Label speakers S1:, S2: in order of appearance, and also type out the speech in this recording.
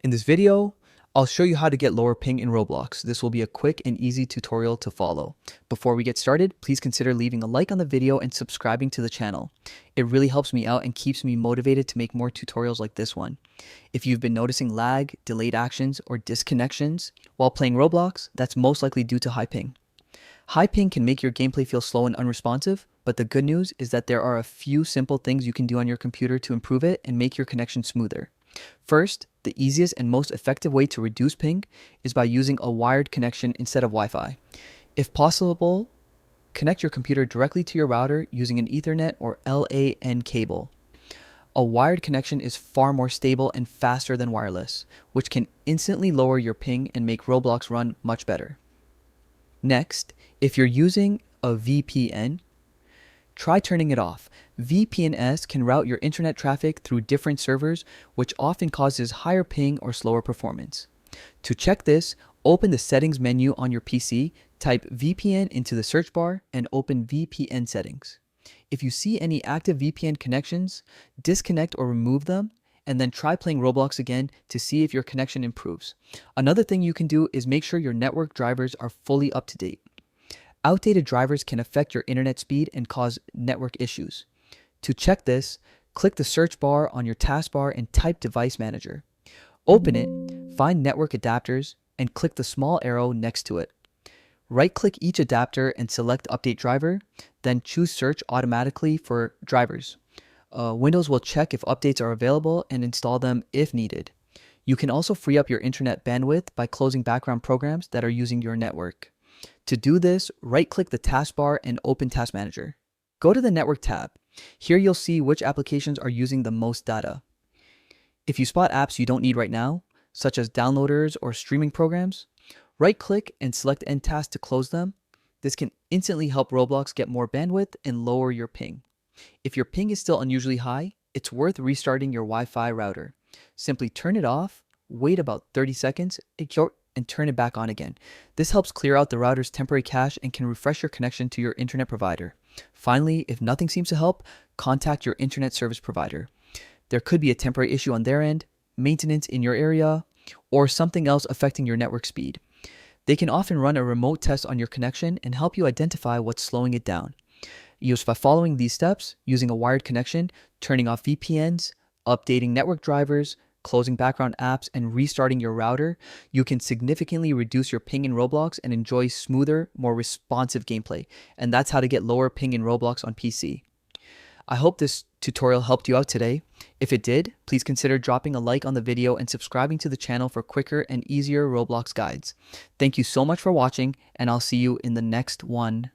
S1: In this video, I'll show you how to get lower ping in Roblox. This will be a quick and easy tutorial to follow. Before we get started, please consider leaving a like on the video and subscribing to the channel. It really helps me out and keeps me motivated to make more tutorials like this one. If you've been noticing lag, delayed actions, or disconnections while playing Roblox, that's most likely due to high ping. High ping can make your gameplay feel slow and unresponsive, but the good news is that there are a few simple things you can do on your computer to improve it and make your connection smoother. First, the easiest and most effective way to reduce ping is by using a wired connection instead of Wi-Fi. If possible, connect your computer directly to your router using an Ethernet or LAN cable. A wired connection is far more stable and faster than wireless, which can instantly lower your ping and make Roblox run much better. Next, if you're using a VPN, try turning it off. VPNs can route your internet traffic through different servers, which often causes higher ping or slower performance. To check this, open the settings menu on your PC, type VPN into the search bar, and open VPN settings. If you see any active VPN connections, disconnect or remove them, and then try playing Roblox again to see if your connection improves. Another thing you can do is make sure your network drivers are fully up to date. Outdated drivers can affect your internet speed and cause network issues. To check this, click the search bar on your taskbar and type Device Manager. Open it, find Network Adapters, and click the small arrow next to it. Right-click each adapter and select Update Driver, then choose Search automatically for drivers. Windows will check if updates are available and install them if needed. You can also free up your internet bandwidth by closing background programs that are using your network. To do this, right-click the taskbar and open Task Manager. Go to the Network tab. Here you'll see which applications are using the most data. If you spot apps you don't need right now, such as downloaders or streaming programs, right-click and select End Task to close them. This can instantly help Roblox get more bandwidth and lower your ping. If your ping is still unusually high, it's worth restarting your Wi-Fi router. Simply turn it off, wait about 30 seconds, and turn it back on again. This helps clear out the router's temporary cache and can refresh your connection to your internet provider. Finally, if nothing seems to help, contact your internet service provider. There could be a temporary issue on their end, maintenance in your area, or something else affecting your network speed. They can often run a remote test on your connection and help you identify what's slowing it down. By following these steps, using a wired connection, turning off VPNs, updating network drivers, closing background apps, and restarting your router, you can significantly reduce your ping in Roblox and enjoy smoother, more responsive gameplay. And that's how to get lower ping in Roblox on PC. I hope this tutorial helped you out today. If it did, please consider dropping a like on the video and subscribing to the channel for quicker and easier Roblox guides. Thank you so much for watching, and I'll see you in the next one.